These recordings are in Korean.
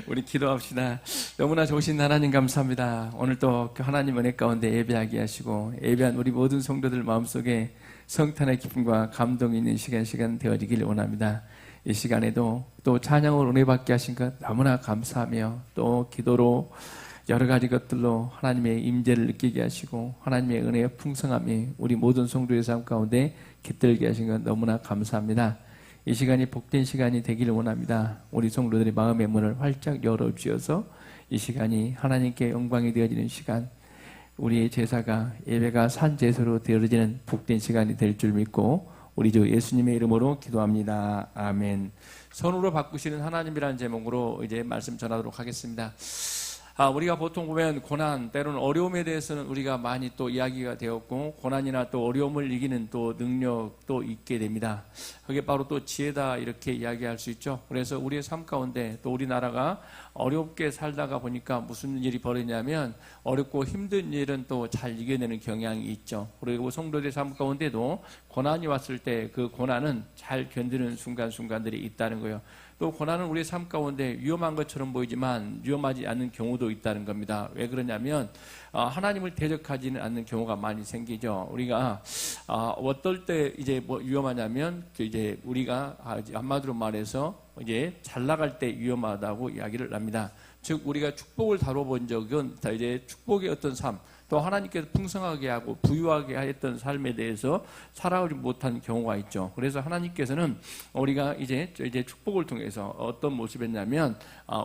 우리 기도합시다. 너무나 좋으신 하나님 감사합니다. 오늘 또 하나님 은혜 가운데 예배하게 하시고 예배한 우리 모든 성도들 마음속에 성탄의 기쁨과 감동이 있는 시간 되어지길 원합니다. 이 시간에도 또 찬양으로 은혜 받게 하신 것 너무나 감사하며 또 기도로 여러 가지 것들로 하나님의 임재를 느끼게 하시고 하나님의 은혜의 풍성함이 우리 모든 성도의 삶 가운데 깃들게 하신 것 너무나 감사합니다. 이 시간이 복된 시간이 되기를 원합니다. 우리 성도들의 마음의 문을 활짝 열어주셔서 이 시간이 하나님께 영광이 되어지는 시간, 우리의 제사가 예배가 산 제사로 되어지는 복된 시간이 될 줄 믿고 우리 주 예수님의 이름으로 기도합니다. 아멘. 선으로 바꾸시는 하나님이라는 제목으로 이제 말씀 전하도록 하겠습니다. 우리가 보통 보면 고난, 때로는 어려움에 대해서는 우리가 많이 또 이야기가 되었고, 고난이나 또 어려움을 이기는 또 능력도 있게 됩니다. 그게 바로 또 지혜다, 이렇게 이야기할 수 있죠. 그래서 우리의 삶 가운데 또 우리나라가 어렵게 살다가 보니까 무슨 일이 벌어지냐면 어렵고 힘든 일은 또 잘 이겨내는 경향이 있죠. 그리고 성도들의 삶 가운데도 고난이 왔을 때 그 고난은 잘 견디는 순간순간들이 있다는 거예요. 또 고난은 우리의 삶 가운데 위험한 것처럼 보이지만 위험하지 않는 경우도 있다는 겁니다. 왜 그러냐면 하나님을 대적하지는 않는 경우가 많이 생기죠. 우리가 어떨 때 이제 뭐 위험하냐면 이제 우리가 한마디로 말해서 이제 잘 나갈 때 위험하다고 이야기를 합니다. 즉 우리가 축복을 다뤄본 적은 다 이제 축복의 어떤 삶, 또 하나님께서 풍성하게 하고 부유하게 했던 삶에 대해서 살아오지 못한 경우가 있죠. 그래서 하나님께서는 우리가 이제 축복을 통해서 어떤 모습이었냐면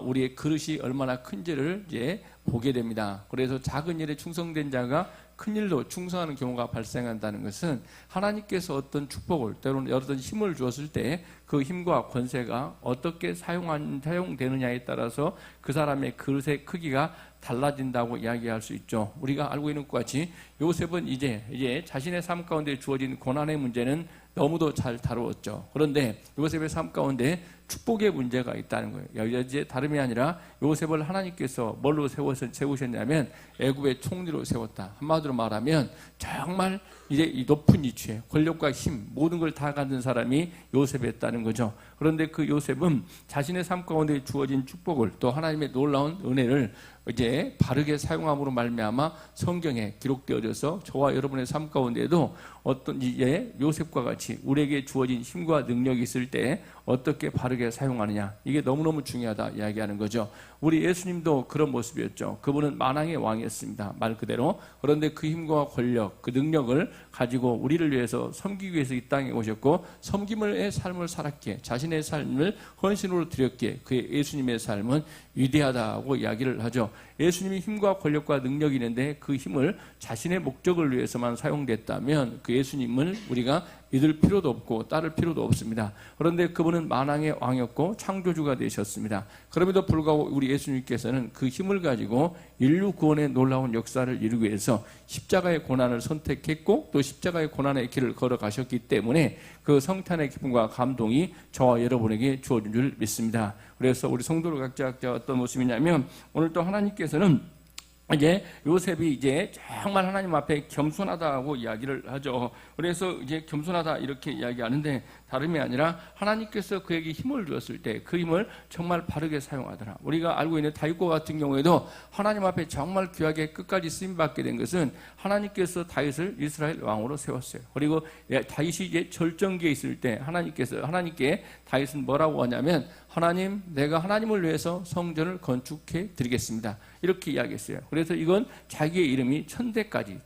우리의 그릇이 얼마나 큰지를 이제 보게 됩니다. 그래서 작은 일에 충성된 자가 큰 일도 충성하는 경우가 발생한다는 것은 하나님께서 어떤 축복을 때로는 어떤 힘을 주었을 때 그 힘과 권세가 어떻게 사용되느냐에 따라서 그 사람의 그릇의 크기가 달라진다고 이야기할 수 있죠. 우리가 알고 있는 것 같이 요셉은 이제 자신의 삶 가운데 주어진 고난의 문제는 너무도 잘 다루었죠. 그런데 요셉의 삶 가운데 축복의 문제가 있다는 거예요. 이제 다름이 아니라 요셉을 하나님께서 뭘로 세우셨냐면 애굽의 총리로 세웠다. 한마디로 말하면 정말 이제 이 높은 위치에 권력과 힘 모든 걸 다 갖는 사람이 요셉이었다는 거죠. 그런데 그 요셉은 자신의 삶 가운데 주어진 축복을 또 하나님의 놀라운 은혜를 이제 바르게 사용함으로 말미암아 성경에 기록되어져서 저와 여러분의 삶 가운데에도 어떤 이제 요셉과 같이 우리에게 주어진 힘과 능력이 있을 때 어떻게 바르게 사용하느냐, 이게 너무너무 중요하다 이야기하는 거죠. 우리 예수님도 그런 모습이었죠. 그분은 만왕의 왕이었습니다, 말 그대로. 그런데 그 힘과 권력, 그 능력을 가지고 우리를 위해서 섬기기 위해서 이 땅에 오셨고 섬김의 삶을 살았기에, 자신의 삶을 헌신으로 드렸기에 그의 예수님의 삶은 위대하다고 이야기를 하죠. 예수님이 힘과 권력과 능력이 있는데 그 힘을 자신의 목적을 위해서만 사용됐다면 그 예수님을 우리가 믿을 필요도 없고 따를 필요도 없습니다. 그런데 그분은 만왕의 왕이었고 창조주가 되셨습니다. 그럼에도 불구하고 우리 예수님께서는 그 힘을 가지고 인류 구원의 놀라운 역사를 이루기 위해서 십자가의 고난을 선택했고 또 십자가의 고난의 길을 걸어가셨기 때문에 그 성탄의 기쁨과 감동이 저와 여러분에게 주어진 줄 믿습니다. 그래서 우리 성도들 각자 어떤 모습이냐면 오늘 또 하나님께서는 이제 요셉이 이제 정말 하나님 앞에 겸손하다고 이야기를 하죠. 그래서 이제 겸손하다 이렇게 이야기하는데 다름이 아니라 하나님께서 그에게 힘을 주었을 때 그 힘을 정말 바르게 사용하더라. 우리가 알고 있는 다윗과 같은 경우에도 하나님 앞에 정말 귀하게 끝까지 쓰임받게 된 것은 하나님께서 다윗을 이스라엘 왕으로 세웠어요. 그리고 다윗이 이제 절정기에 있을 때 하나님께 다윗은 뭐라고 하냐면 하나님, 내가 하나님을 위해서 성전을 건축해 드리겠습니다, 이렇게 이야기했어요. 그래서 이건 자기의 이름이 천대까지,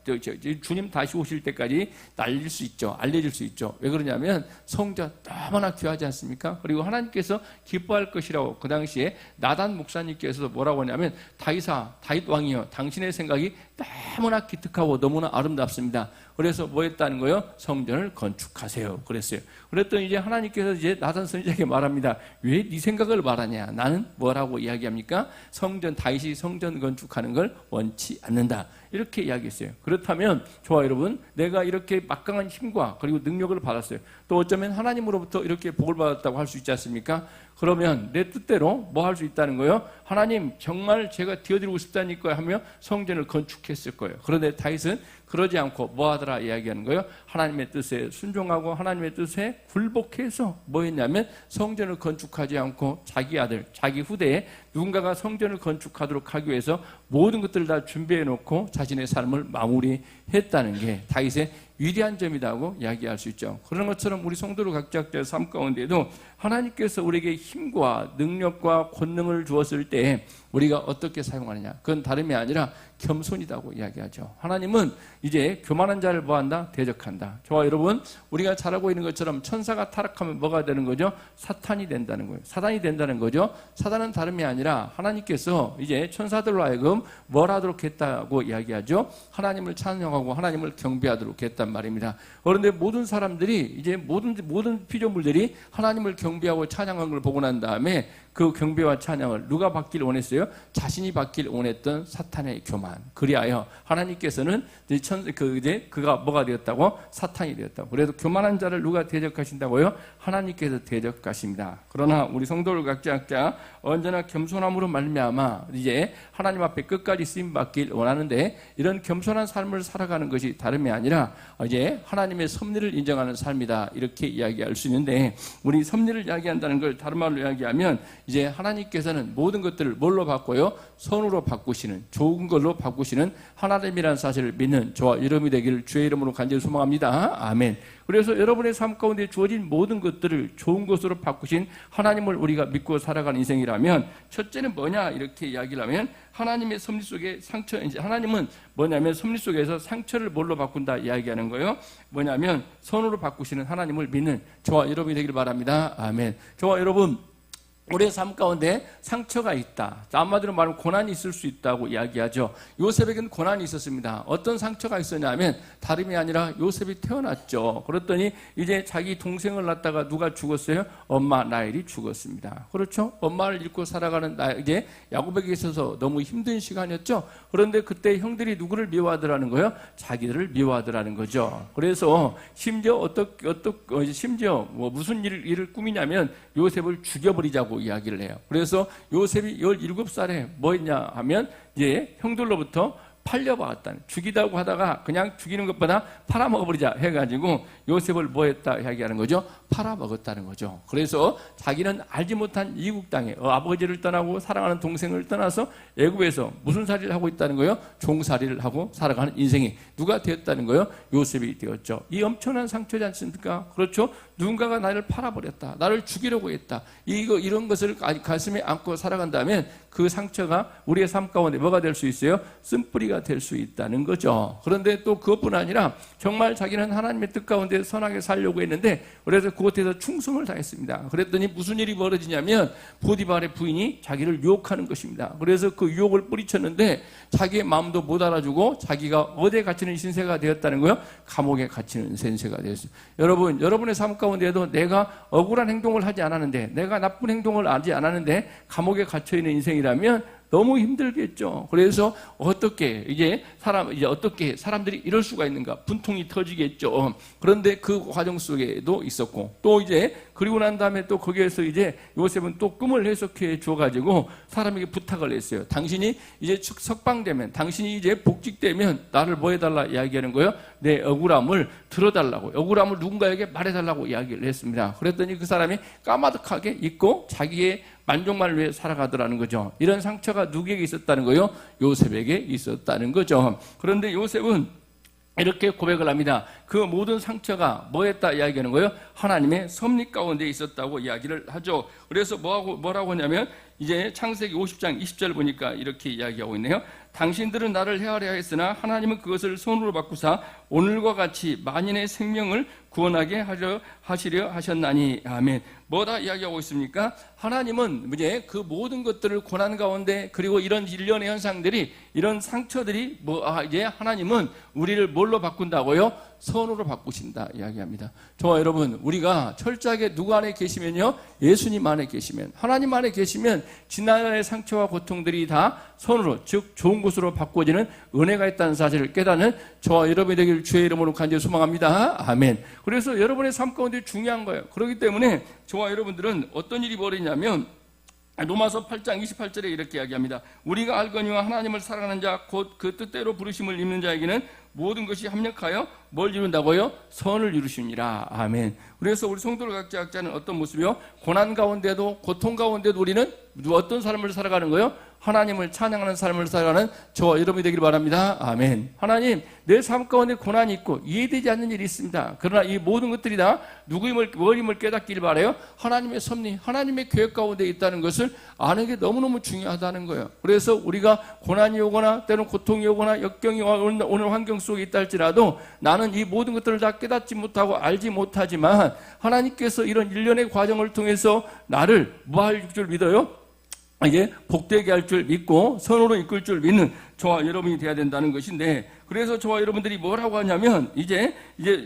주님 다시 오실 때까지 날릴 수 있죠. 알려질 수 있죠. 왜 그러냐면 성전 너무나 귀하지 않습니까? 그리고 하나님께서 기뻐할 것이라고 그 당시에 나단 목사님께서 뭐라고 하냐면 다윗 왕이여, 당신의 생각이 너무나 기특하고 너무나 아름답습니다. 그래서 뭐 했다는 거예요? 성전을 건축하세요, 그랬어요. 그랬더니 이제 하나님께서 이제 나단 선지자에게 말합니다. 왜 네 생각을 말하냐? 나는 뭐라고 이야기합니까? 다윗이 성전 건축하는 걸 원치 않는다, 이렇게 이야기했어요. 그렇다면 저와 여러분, 내가 이렇게 막강한 힘과 그리고 능력을 받았어요. 또 어쩌면 하나님으로부터 이렇게 복을 받았다고 할 수 있지 않습니까? 그러면 내 뜻대로 뭐 할 수 있다는 거예요? 하나님 정말 제가 드려드리고 싶다니까 하며 성전을 건축했을 거예요. 그런데 다윗은 그러지 않고 뭐 하더라 이야기하는 거예요? 하나님의 뜻에 순종하고 하나님의 뜻에 굴복해서 뭐 했냐면 성전을 건축하지 않고 자기 아들, 자기 후대에 누군가가 성전을 건축하도록 하기 위해서 모든 것들을 다 준비해 놓고 자신의 삶을 마무리했다는 게 다윗의 위대한 점이라고 이야기할 수 있죠. 그런 것처럼 우리 성도들 각자의 삶 가운데도 하나님께서 우리에게 힘과 능력과 권능을 주었을 때 우리가 어떻게 사용하느냐, 그건 다름이 아니라 겸손이라고 이야기하죠. 하나님은 이제 교만한 자를 뭐한다? 대적한다. 저와 여러분, 우리가 잘 알고 있는 것처럼 천사가 타락하면 뭐가 되는 거죠? 사탄이 된다는 거예요. 사단이 된다는 거죠. 사단은 다름이 아니라 하나님께서 이제 천사들로 하여금 뭘 하도록 했다고 이야기하죠? 하나님을 찬양하고 하나님을 경배하도록 했단 말입니다. 그런데 모든 사람들이 이제 모든 피조물들이 하나님을 경배하고 찬양한 걸 보고 난 다음에 그 경배와 찬양을 누가 받길 원했어요? 자신이 받길 원했던 사탄의 교만. 그리하여 하나님께서는 그가 뭐가 되었다고? 사탄이 되었다고. 그래서 교만한 자를 누가 대적하신다고요? 하나님께서 대적하십니다. 그러나 우리 성도들 각자 언제나 겸손함으로 말미암아 이제 하나님 앞에 끝까지 쓰임 받길 원하는데, 이런 겸손한 삶을 살아가는 것이 다름이 아니라 이제 하나님의 섭리를 인정하는 삶이다, 이렇게 이야기할 수 있는데, 우리 섭리를 이야기한다는 걸 다른 말로 이야기하면 이제 하나님께서는 모든 것들을 뭘로 바꿔요? 선으로 바꾸시는, 좋은 걸로 바꾸시는 하나님이라는 사실을 믿는 저와 여러분이 되기를 주의 이름으로 간절히 소망합니다. 아멘. 그래서 여러분의 삶 가운데 주어진 모든 것들을 좋은 것으로 바꾸신 하나님을 우리가 믿고 살아가는 인생이라면, 첫째는 뭐냐 이렇게 이야기를 하면 하나님의 섭리 속에 상처, 이제 하나님은 뭐냐면 섭리 속에서 상처를 뭘로 바꾼다 이야기하는 거예요. 뭐냐면 선으로 바꾸시는 하나님을 믿는 저와 여러분이 되기를 바랍니다. 아멘. 저와 여러분, 우리의 삶 가운데 상처가 있다. 한마디로 말하면 고난이 있을 수 있다고 이야기하죠. 요셉에게는 고난이 있었습니다. 어떤 상처가 있었냐면 다름이 아니라 요셉이 태어났죠. 그랬더니 이제 자기 동생을 낳다가 누가 죽었어요? 엄마 라헬이 죽었습니다. 그렇죠? 엄마를 잃고 살아가는 이제 야곱에게 있어서 너무 힘든 시간이었죠. 그런데 그때 형들이 누구를 미워하더라는 거예요? 자기들을 미워하더라는 거죠. 그래서 심지어 심지어 무슨 일을 꾸미냐면 요셉을 죽여버리자고 이야기를 해요. 그래서 요셉이 17살에 뭐 했냐 하면 이제 형들로부터 팔려봤다는, 죽이다고 하다가 그냥 죽이는 것보다 팔아먹어버리자 해가지고 요셉을 뭐 했다 이야기하는 거죠? 팔아먹었다는 거죠. 그래서 자기는 알지 못한 이국 땅에 아버지를 떠나고 사랑하는 동생을 떠나서 애굽에서 무슨 살이를 하고 있다는 거예요? 종살이를 하고 살아가는 인생이 누가 되었다는 거예요? 요셉이 되었죠. 이 엄청난 상처지 않습니까? 그렇죠? 누군가가 나를 팔아버렸다, 나를 죽이려고 했다, 이런 것을 가슴에 안고 살아간다면 그 상처가 우리의 삶 가운데 뭐가 될 수 있어요? 쓴뿌리가 될 수 있다는 거죠. 그런데 또 그것뿐 아니라 정말 자기는 하나님의 뜻 가운데 선하게 살려고 했는데, 그래서 그곳에서 충성을 다했습니다. 그랬더니 무슨 일이 벌어지냐면 보디발의 부인이 자기를 유혹하는 것입니다. 그래서 그 유혹을 뿌리쳤는데 자기의 마음도 못 알아주고 자기가 어디에 갇히는 신세가 되었다는 거예요? 감옥에 갇히는 신세가 되었어요. 여러분, 여러분의 삶 가운데에도 내가 억울한 행동을 하지 않았는데, 내가 나쁜 행동을 하지 않았는데 감옥에 갇혀있는 인생이라면 너무 힘들겠죠. 그래서 어떻게 사람들이 이럴 수가 있는가? 분통이 터지겠죠. 그런데 그 과정 속에도 있었고, 또 이제 그리고 난 다음에 또 거기에서 이제 요셉은 또 꿈을 해석해 줘가지고 사람에게 부탁을 했어요. 당신이 이제 석방되면, 당신이 이제 복직되면 나를 뭐 해달라 이야기하는 거예요? 내 억울함을 들어달라고, 억울함을 누군가에게 말해달라고 이야기를 했습니다. 그랬더니 그 사람이 까마득하게 잊고 자기의 만족만을 위해 살아가더라는 거죠. 이런 상처가 누구에게 있었다는 거예요? 요셉에게 있었다는 거죠. 그런데 요셉은 이렇게 고백을 합니다. 그 모든 상처가 뭐였다 이야기하는 거예요? 하나님의 섭리 가운데 있었다고 이야기를 하죠. 그래서 뭐라고 하냐면 이제 창세기 50장 20절 보니까 이렇게 이야기하고 있네요. 당신들은 나를 헤아려 했으나 하나님은 그것을 손으로 바꾸사 오늘과 같이 만인의 생명을 구원하게 하시려 하셨나니. 아멘. 뭐다 이야기하고 있습니까? 하나님은 이제 그 모든 것들을 고난 가운데, 그리고 이런 일련의 현상들이, 이런 상처들이 이제 하나님은 우리를 뭘로 바꾼다고요? 선으로 바꾸신다 이야기합니다. 저와 여러분, 우리가 철저하게 누구 안에 계시면요, 예수님 안에 계시면, 하나님 안에 계시면 지난날의 상처와 고통들이 다 선으로, 즉 좋은 것으로 바꿔지는 은혜가 있다는 사실을 깨닫는 저와 여러분이 되기를 주의 이름으로 간절히 소망합니다. 아멘. 그래서 여러분의 삶 가운데 중요한 거예요. 그렇기 때문에 저와 여러분들은 어떤 일이 벌어지냐면, 로마서 8장 28절에 이렇게 이야기합니다. 우리가 알거니와 하나님을 사랑하는 자 곧 그 뜻대로 부르심을 입는 자에게는 모든 것이 합력하여 뭘 이룬다고요? 선을 이루시니라. 아멘. 그래서 우리 성도들 각자는 어떤 모습이요? 고난 가운데도, 고통 가운데도 우리는 어떤 삶을 살아가는 거예요? 하나님을 찬양하는 삶을 살아가는 저와 여러분이 되기를 바랍니다. 아멘. 하나님, 내 삶 가운데 고난이 있고 이해되지 않는 일이 있습니다. 그러나 이 모든 것들이 다 누구임을 깨닫기를 바라요. 하나님의 섭리, 하나님의 계획 가운데 있다는 것을 아는 게 너무너무 중요하다는 거예요. 그래서 우리가 고난이 오거나 때로는 고통이 오거나 역경이 오는 환경 속에 있다 할지라도 나는 이 모든 것들을 다 깨닫지 못하고 알지 못하지만 하나님께서 이런 일련의 과정을 통해서 나를 뭐할 줄 믿어요? 이게 복되게 할 줄 믿고 선으로 이끌 줄 믿는 저와 여러분이 돼야 된다는 것인데, 그래서 저와 여러분들이 뭐라고 하냐면 이제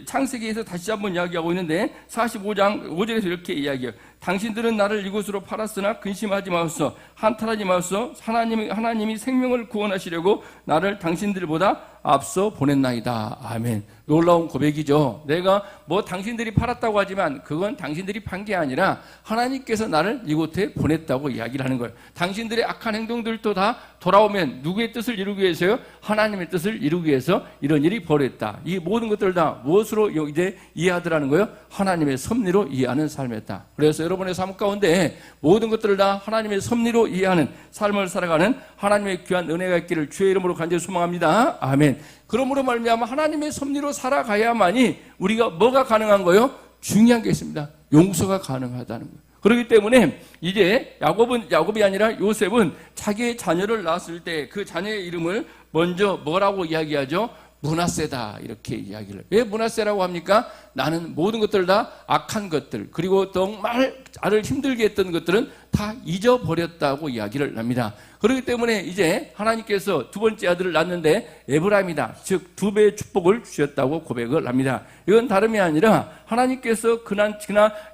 창세기에서 다시 한번 이야기하고 있는데 45장 5절에서 이렇게 이야기해요. 당신들은 나를 이곳으로 팔았으나 근심하지 마소서, 한탄하지 마소서. 하나님이 생명을 구원하시려고 나를 당신들보다 앞서 보냈나이다. 아멘. 놀라운 고백이죠. 내가 뭐 당신들이 팔았다고 하지만 그건 당신들이 판 게 아니라 하나님께서 나를 이곳에 보냈다고 이야기를 하는 거예요. 당신들의 악한 행동들도 다 돌아오면 누구의 뜻을 이루기 위해서요? 하나님의 뜻을 이루기 위해서 이런 일이 벌어졌다. 이 모든 것들 다 무엇으로 이제 이해하더라는 거예요? 하나님의 섭리로 이해하는 삶이었다. 그래서 여러분의 삶 가운데 모든 것들을 다 하나님의 섭리로 이해하는 삶을 살아가는 하나님의 귀한 은혜가 있기를 주의 이름으로 간절히 소망합니다. 아멘. 그러므로 말미암아 하나님의 섭리로 살아가야만이 우리가 뭐가 가능한 거예요? 중요한 게 있습니다. 용서가 가능하다는 거예요. 그렇기 때문에 이제 야곱이 아니라 요셉은 자기의 자녀를 낳았을 때 그 자녀의 이름을 먼저 뭐라고 이야기하죠? 므낫세다 이렇게 이야기를. 왜 므낫세라고 합니까? 나는 모든 것들 다 악한 것들, 그리고 정말 나를 힘들게 했던 것들은 다 잊어버렸다고 이야기를 합니다. 그렇기 때문에 이제 하나님께서 두 번째 아들을 낳았는데 에브라임이다, 즉 두 배의 축복을 주셨다고 고백을 합니다. 이건 다름이 아니라 하나님께서 그나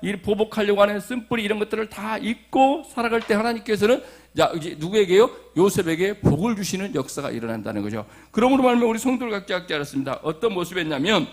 이 보복하려고 하는 쓴뿌리 이런 것들을 다 잊고 살아갈 때 하나님께서는 이제 누구에게요? 요셉에게 복을 주시는 역사가 일어난다는 거죠. 그러므로 말하면 우리 성도를 각자 알았습니다. 어떤 모습이었냐면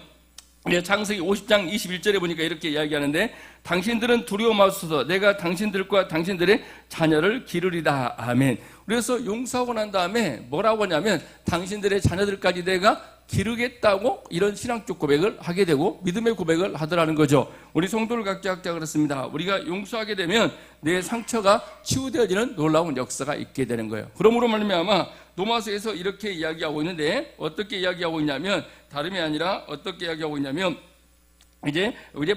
창세기 50장 21절에 보니까 이렇게 이야기하는데, 당신들은 두려워 마소서, 내가 당신들과 당신들의 자녀를 기르리다. 아멘. 그래서 용서하고 난 다음에 뭐라고 하냐면 당신들의 자녀들까지 내가 기르겠다고 이런 신앙적 고백을 하게 되고 믿음의 고백을 하더라는 거죠. 우리 성도를 각자 그렇습니다. 우리가 용서하게 되면 내 상처가 치유되어지는 놀라운 역사가 있게 되는 거예요. 그러므로 말미암아 로마서에서 이렇게 이야기하고 있는데, 어떻게 이야기하고 있냐면 다름이 아니라 어떻게 이야기하고 있냐면 이제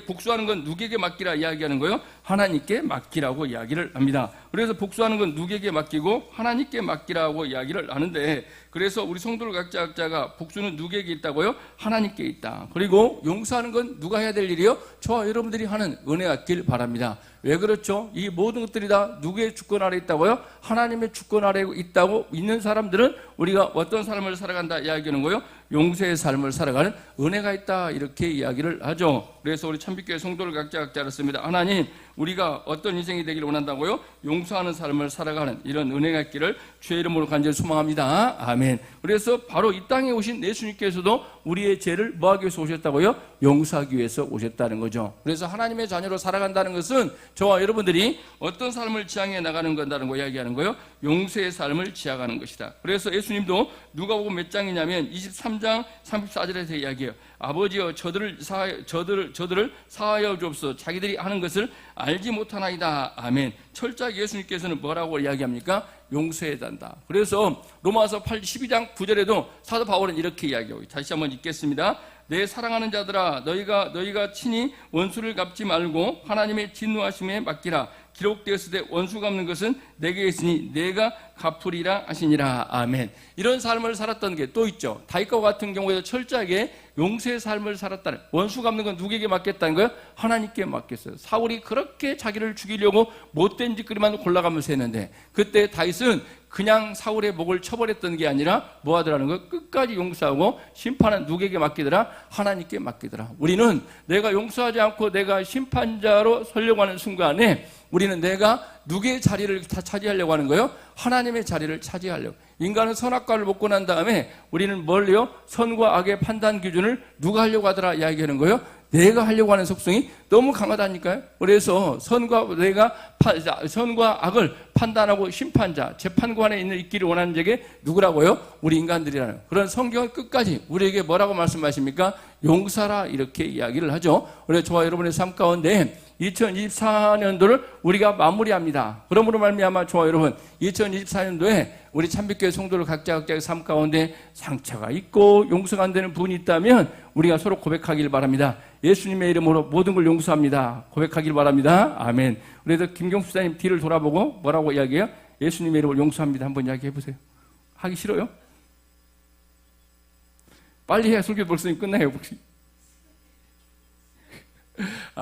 복수하는 건 누구에게 맡기라 이야기하는 거예요? 하나님께 맡기라고 이야기를 합니다. 그래서 복수하는 건 누구에게 맡기고 하나님께 맡기라고 이야기를 하는데, 그래서 우리 성도들 각자가 복수는 누구에게 있다고요? 하나님께 있다. 그리고 용서하는 건 누가 해야 될 일이요? 저와 여러분들이 하는 은혜가 있길 바랍니다. 왜 그렇죠? 이 모든 것들이 다 누구의 주권 아래 있다고요? 하나님의 주권 아래 있다고 있는 사람들은 우리가 어떤 삶을 살아간다 이야기하는 거예요? 용서의 삶을 살아가는 은혜가 있다 이렇게 이야기를 하죠. 그래서 우리 참빛교회 성도를 각자 알았습니다. 하나님, 우리가 어떤 인생이 되기를 원한다고요? 용서하는 삶을 살아가는 이런 은혜가 있기를 주의 이름으로 간절히 소망합니다. 아멘. 그래서 바로 이 땅에 오신 예수님께서도 우리의 죄를 뭐하기 위해서 오셨다고요? 용서하기 위해서 오셨다는 거죠. 그래서 하나님의 자녀로 살아간다는 것은 저와 여러분들이 어떤 삶을 지향해 나가는 건다는 거 이야기하는 거예요? 용서의 삶을 지향하는 것이다. 그래서 예수님도 누가복음 몇 장이냐면 23장 34절에서 이야기해요. 아버지여 저들을 사하여 주옵소서, 자기들이 하는 것을 알지 못하나이다. 아멘. 철저하게 예수님께서는 뭐라고 이야기합니까? 용서해야 한다. 그래서 로마서 12장 9절에도 사도 바울은 이렇게 이야기하고, 다시 한번 읽겠습니다. 내 사랑하는 자들아, 너희가 친히 원수를 갚지 말고 하나님의 진노하심에 맡기라. 기록되었을 때 원수 갚는 것은 내게 있으니 내가 갚으리라 하시니라. 아멘. 이런 삶을 살았던 게 또 있죠. 다윗과 같은 경우에도 철저하게 용서의 삶을 살았다는, 원수 갚는 건 누구에게 맡겼다는 거예요? 하나님께 맡겼어요. 사울이 그렇게 자기를 죽이려고 못된 짓거리만 골라가면서 했는데, 그때 다윗은 그냥 사울의 목을 쳐버렸던 게 아니라 뭐 하더라는 거예요? 끝까지 용서하고 심판은 누구에게 맡기더라? 하나님께 맡기더라. 우리는 내가 용서하지 않고 내가 심판자로 서려고 하는 순간에 우리는 내가 누구의 자리를 다 차지하려고 하는 거예요? 하나님의 자리를 차지하려고. 인간은 선악과를 먹고 난 다음에 우리는 뭘요? 선과 악의 판단 기준을 누가 하려고 하더라 이야기하는 거예요? 내가 하려고 하는 속성이 너무 강하다니까요. 그래서 선과 악을 판단하고 심판자, 재판관에 있기를 원하는 자에게 누구라고요? 우리 인간들이라는. 그런 성경은 끝까지 우리에게 뭐라고 말씀하십니까? 용서라 이렇게 이야기를 하죠. 그래서 저와 여러분의 삶 가운데 2024년도를 우리가 마무리합니다. 그러므로 말미암아 저와 여러분 2024년도에 우리 참빛교회 성도들 각자의 삶 가운데 상처가 있고 용서가 안 되는 부분이 있다면 우리가 서로 고백하길 바랍니다. 예수님의 이름으로 모든 걸 용서합니다. 고백하길 바랍니다. 아멘. 그래서 김경수 사님 뒤를 돌아보고 뭐라고 이야기해요? 예수님의 이름으로 용서합니다. 한번 이야기해 보세요. 하기 싫어요? 빨리 해야 설교 벌써 끝나요. 혹시?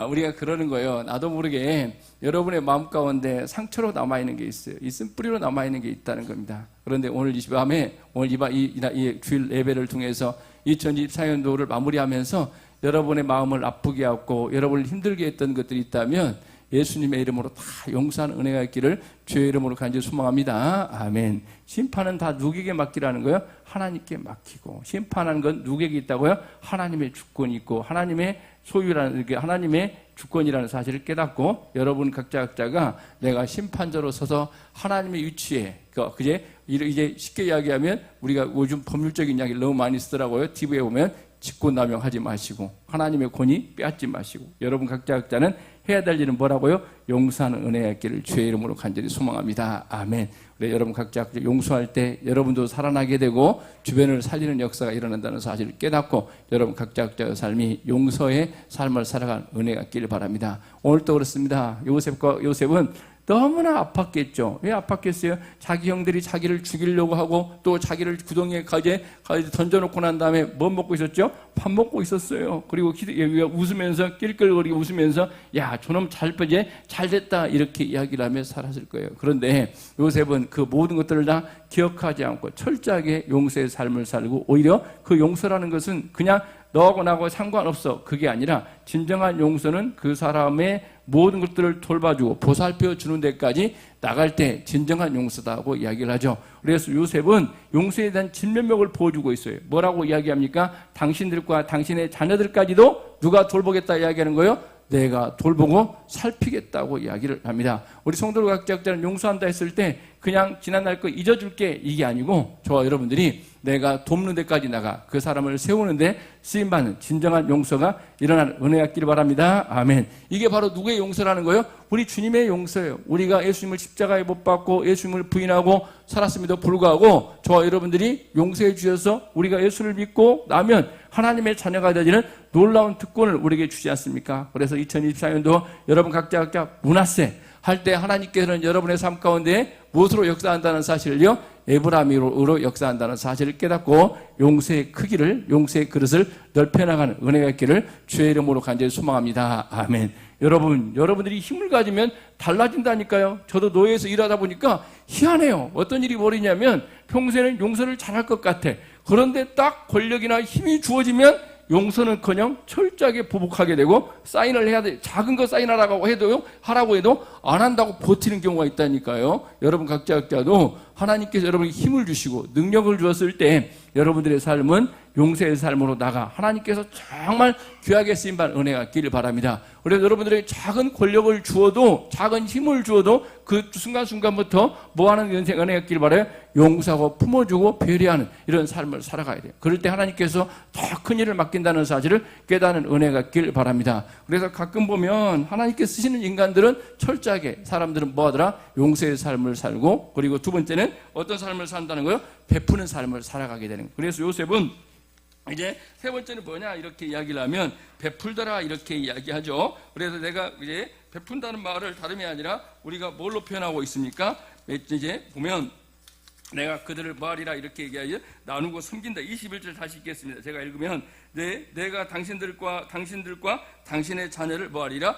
우리가 그러는 거예요. 나도 모르게 여러분의 마음 가운데 상처로 남아있는 게 있어요. 있은 뿌리로 남아있는 게 있다는 겁니다. 그런데 오늘 이 밤에, 오늘 이 주일 예배를 통해서 2024년도를 마무리하면서 여러분의 마음을 아프게 하고 여러분을 힘들게 했던 것들이 있다면 예수님의 이름으로 다 용서하는 은혜가 있기를 주의 이름으로 간절히 소망합니다. 아멘. 심판은 다 누구에게 맡기라는 거예요? 하나님께 맡기고. 심판하는 건 누구에게 있다고요? 하나님의 주권이 있고 하나님의 소유라는 게 하나님의 주권이라는 사실을 깨닫고 여러분 각자가 내가 심판자로 서서 하나님의 위치에 이제 쉽게 이야기하면 우리가 요즘 법률적인 이야기를 너무 많이 쓰더라고요. TV에 보면 직권남용하지 마시고 하나님의 권위 빼앗지 마시고 여러분 각자는 해야 될 일은 뭐라고요? 용서하는 은혜가 있기를 주의 이름으로 간절히 소망합니다. 아멘. 우리 여러분 각자 용서할 때 여러분도 살아나게 되고 주변을 살리는 역사가 일어난다는 사실을 깨닫고 여러분 각자의 삶이 용서의 삶을 살아가는 은혜가 있기를 바랍니다. 오늘도 그렇습니다. 요셉은 너무나 아팠겠죠. 왜 아팠겠어요? 자기 형들이 자기를 죽이려고 하고 또 자기를 구덩이에 가재 던져놓고 난 다음에 뭐 먹고 있었죠? 밥 먹고 있었어요. 그리고 웃으면서 낄낄거리고 웃으면서 야 저놈 잘 됐다 이렇게 이야기를 하며 살았을 거예요. 그런데 요셉은 그 모든 것들을 다 기억하지 않고 철저하게 용서의 삶을 살고 오히려 그 용서라는 것은 그냥 너하고 나하고 상관없어. 그게 아니라 진정한 용서는 그 사람의 모든 것들을 돌봐주고 보살펴 주는 데까지 나갈 때 진정한 용서다고 이야기를 하죠. 그래서 요셉은 용서에 대한 진면목을 보여주고 있어요. 뭐라고 이야기합니까? 당신들과 당신의 자녀들까지도 누가 돌보겠다 이야기하는 거예요? 내가 돌보고 살피겠다고 이야기를 합니다. 우리 성도들 각자는 용서한다 했을 때 그냥 지난날 거 잊어줄게 이게 아니고 저와 여러분들이 내가 돕는 데까지 나가 그 사람을 세우는데 쓰임받는 진정한 용서가 일어나는 은혜가 있기를 바랍니다. 아멘. 이게 바로 누구의 용서라는 거예요? 우리 주님의 용서예요. 우리가 예수님을 십자가에 못 박고 예수님을 부인하고 살았음에도 불구하고 저와 여러분들이 용서해 주셔서 우리가 예수를 믿고 나면 하나님의 자녀가 되지는 놀라운 특권을 우리에게 주지 않습니까? 그래서 2024년도 여러분 각자 문화세 할 때 하나님께서는 여러분의 삶 가운데 무엇으로 역사한다는 사실을요? 에브라임으로 역사한다는 사실을 깨닫고 용서의 크기를, 용서의 그릇을 넓혀나가는 은혜가 있기를 주의 이름으로 간절히 소망합니다. 아멘. 여러분들이 힘을 가지면 달라진다니까요. 저도 노예에서 일하다 보니까 희한해요. 어떤 일이 벌이냐면 평소에는 용서를 잘할 것 같아. 그런데 딱 권력이나 힘이 주어지면 용서는커녕 철저하게 보복하게 되고 사인을 해야 돼. 작은 거 사인하라고 해도요, 하라고 해도 안 한다고 버티는 경우가 있다니까요. 여러분 각자도 하나님께서 여러분에게 힘을 주시고 능력을 주었을 때 여러분들의 삶은 용서의 삶으로 나가 하나님께서 정말 귀하게 쓰임받은 은혜가 있기를 바랍니다. 그래서 여러분들에게 작은 권력을 주어도 작은 힘을 주어도 그 순간순간부터 뭐하는 은혜가 있기를 바라요? 용서하고 품어주고 배려하는 이런 삶을 살아가야 돼요. 그럴 때 하나님께서 더 큰 일을 맡긴다는 사실을 깨닫는 은혜가 있기를 바랍니다. 그래서 가끔 보면 하나님께서 쓰시는 인간들은 철저하게 사람들은 뭐하더라? 용서의 삶을 살고 그리고 두 번째는 어떤 삶을 산다는 거예요? 베푸는 삶을 살아가게 되는 거예요. 그래서 요셉은 이제 세 번째는 뭐냐 이렇게 이야기를 하면 베풀더라 이렇게 이야기하죠. 그래서 내가 이제 베푼다는 말을 다름이 아니라 우리가 뭘로 표현하고 있습니까? 이제 보면 내가 그들을 뭐하리라 이렇게 얘기하여 나누고 섬긴다. 21절 다시 읽겠습니다. 제가 읽으면 내가 당신들과 당신의 자녀를 뭐하리라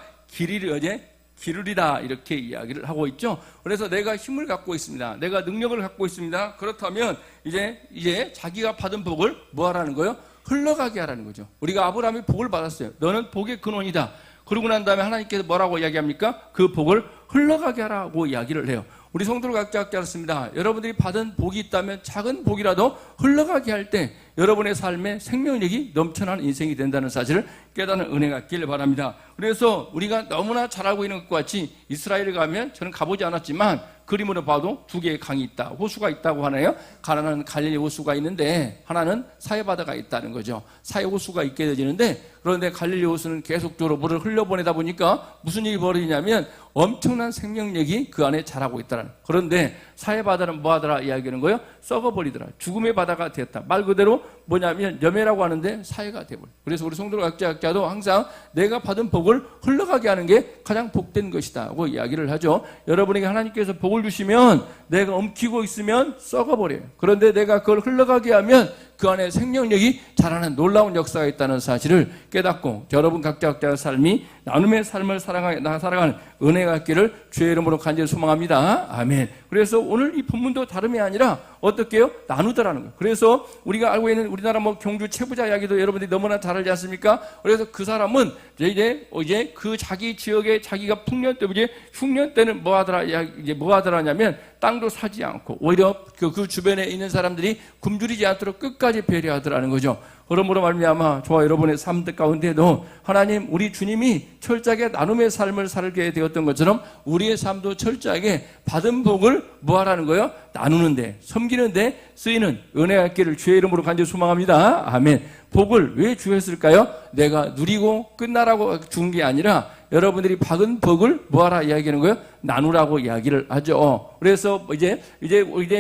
기르리라 이렇게 이야기를 하고 있죠. 그래서 내가 힘을 갖고 있습니다. 내가 능력을 갖고 있습니다. 그렇다면 이제 자기가 받은 복을 뭐하라는 거예요? 흘러가게 하라는 거죠. 우리가 아브라함이 복을 받았어요. 너는 복의 근원이다. 그러고 난 다음에 하나님께서 뭐라고 이야기합니까? 그 복을 흘러가게 하라고 이야기를 해요. 우리 성도를 각자 알았습니다. 여러분들이 받은 복이 있다면 작은 복이라도 흘러가게 할 때 여러분의 삶에 생명력이 넘쳐나는 인생이 된다는 사실을 깨닫는 은혜가 있기를 바랍니다. 그래서 우리가 너무나 잘 알고 있는 것과 같이 이스라엘에 가면, 저는 가보지 않았지만 그림으로 봐도 두 개의 강이 있다, 호수가 있다고 하네요. 하나는 갈릴리 호수가 있는데 하나는 사해바다가 있다는 거죠. 사해 호수가 있게 되지는데, 그런데 갈릴리 호수는 계속적으로 물을 흘려보내다 보니까 무슨 일이 벌어지냐면 엄청난 생명력이 그 안에 자라고 있다는. 그런데 사해바다는 뭐하더라 이야기하는 거예요? 썩어버리더라. 죽음의 바다가 됐다. 말 그대로 뭐냐면 염해라고 하는데 사해가 돼버려. 그래서 우리 성도 각자도 항상 내가 받은 복을 흘러가게 하는 게 가장 복된 것이다 고 이야기를 하죠. 여러분에게 하나님께서 복을 주시면 내가 엉키고 있으면 썩어버려요. 그런데 내가 그걸 흘러가게 하면 그 안에 생명력이 자라는 놀라운 역사가 있다는 사실을 깨닫고, 여러분 각자의 삶이 나눔의 삶을 살아가는 은혜가 있기를 주의 이름으로 간절히 소망합니다. 아멘. 그래서 오늘 이 본문도 다름이 아니라 어떻게 해요? 나누더라는 거예요. 그래서 우리가 알고 있는 우리나라 경주 최부자 이야기도 여러분들이 너무나 잘 알지 않습니까? 그래서 그 사람은 이제 그 자기 지역에 자기가 풍년 때문에 흉년 때는 뭐 하더라냐면 땅도 사지 않고 오히려 그 주변에 있는 사람들이 굶주리지 않도록 끝까지 배려하더라는 거죠. 그러므로 말미암아 저와 여러분의 삶 가운데도 하나님, 우리 주님이 철저하게 나눔의 삶을 살게 되었던 것처럼 우리의 삶도 철저하게 받은 복을 뭐하라는 거예요? 나누는데, 섬기는데 쓰이는 은혜가 있기를 주의 이름으로 간절히 소망합니다. 아멘. 복을 왜 주셨을까요? 내가 누리고 끝나라고 준 게 아니라 여러분들이 받은 복을 뭐하라 이야기하는 거예요? 나누라고 이야기를 하죠. 그래서 이제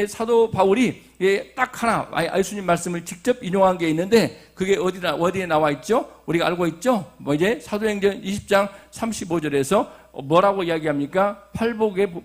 사도 바울이 딱 하나 예수님 말씀을 직접 인용한 게 있는데, 그게 어디에 나와 있죠? 우리가 알고 있죠? 이제 사도행전 20장 35절에서 뭐라고 이야기합니까?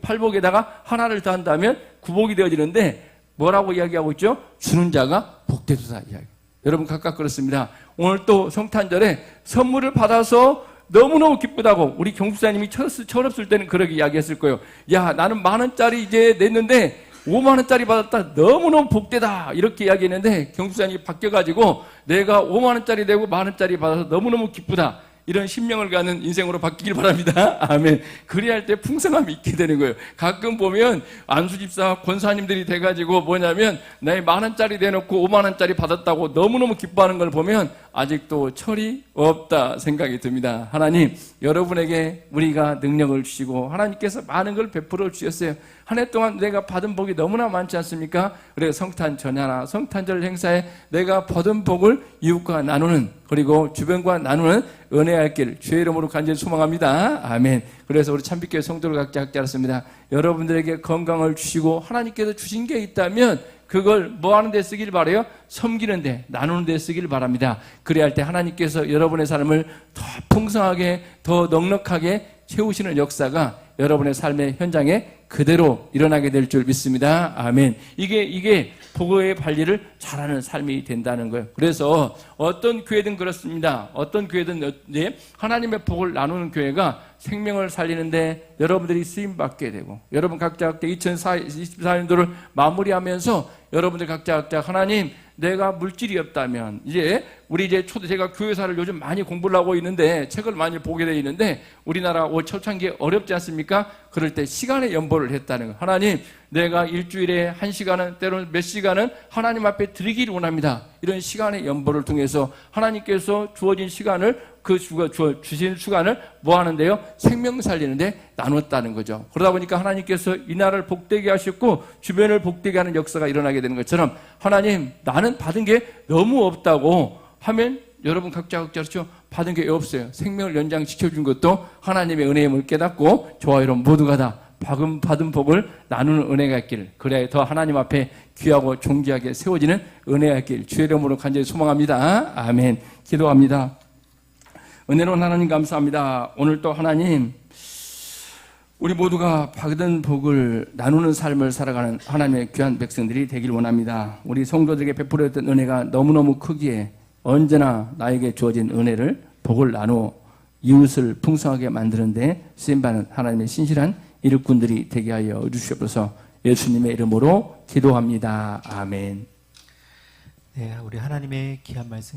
팔복에다가 하나를 더한다면 구복이 되어지는데 뭐라고 이야기하고 있죠? 주는 자가 복되도다 이야기. 여러분 각각 그렇습니다. 오늘 또 성탄절에 선물을 받아서 너무너무 기쁘다고 우리 경수사님이 철없을 때는 그렇게 이야기했을 거예요. 야, 나는 10,000원짜리 이제 냈는데 50,000원짜리 받았다. 너무너무 복되다. 이렇게 이야기했는데 경수사님이 바뀌어가지고 내가 50,000원짜리 내고 10,000원짜리 받아서 너무너무 기쁘다. 이런 신명을 갖는 인생으로 바뀌길 바랍니다. 아멘. 그래야 할 때 풍성함이 있게 되는 거예요. 가끔 보면 안수집사 권사님들이 돼가지고 뭐냐면 내 10,000원짜리 내놓고 50,000원짜리 받았다고 너무너무 기뻐하는 걸 보면 아직도 철이 없다 생각이 듭니다. 하나님, 여러분에게 우리가 능력을 주시고 하나님께서 많은 걸 베풀어 주셨어요. 한 해 동안 내가 받은 복이 너무나 많지 않습니까? 그래서 성탄 전야나 성탄절 행사에 내가 받은 복을 이웃과 나누는, 그리고 주변과 나누는 은혜의 길 주의 이름으로 간절히 소망합니다. 아멘. 그래서 우리 참빛교회 성도를 각자 알았습니다. 여러분들에게 건강을 주시고 하나님께서 주신 게 있다면 그걸 뭐 하는 데 쓰길 바라요? 섬기는 데, 나누는 데 쓰길 바랍니다. 그래야 할 때 하나님께서 여러분의 삶을 더 풍성하게, 더 넉넉하게 채우시는 역사가 여러분의 삶의 현장에 그대로 일어나게 될 줄 믿습니다. 아멘. 이게 복의 관리를 잘하는 삶이 된다는 거예요. 그래서 어떤 교회든 그렇습니다. 어떤 교회든 하나님의 복을 나누는 교회가 생명을 살리는데 여러분들이 쓰임받게 되고, 여러분 각자 2024년도를 마무리하면서 여러분들 각자 하나님, 내가 물질이 없다면 제가 교회사를 요즘 많이 공부를 하고 있는데 책을 많이 보게 되어 있는데 우리나라 초창기에 어렵지 않습니까? 그럴 때 시간의 연보를 했다는 거. 하나님, 내가 일주일에 1시간은 때로는 몇 시간은 하나님 앞에 드리기를 원합니다. 이런 시간의 연보를 통해서 하나님께서 주어진 시간을 주신 시간을 뭐 하는데요? 생명 살리는데 나눴다는 거죠. 그러다 보니까 하나님께서 이 나라를 복되게 하셨고 주변을 복되게 하는 역사가 일어나게 되는 것처럼, 하나님, 나는 받은 게 너무 없다고 하면 여러분 각자 그렇죠? 받은 게 없어요. 생명을 연장시켜준 것도 하나님의 은혜임을 깨닫고 저와 여러분 모두가 다 받은 복을 나누는 은혜가 있기를, 그래야 더 하나님 앞에 귀하고 존귀하게 세워지는 은혜가 있기를 주의 이름으로 간절히 소망합니다. 아멘. 기도합니다. 은혜로운 하나님 감사합니다. 오늘 또 하나님, 우리 모두가 받은 복을 나누는 삶을 살아가는 하나님의 귀한 백성들이 되길 원합니다. 우리 성도들에게 베풀어졌던 은혜가 너무너무 크기에 언제나 나에게 주어진 은혜를 복을 나누어 이웃을 풍성하게 만드는데 쓰임받는 하나님의 신실한 일꾼들이 되게 하여 주시옵소서. 예수님의 이름으로 기도합니다. 아멘. 네, 우리 하나님의 귀한 말씀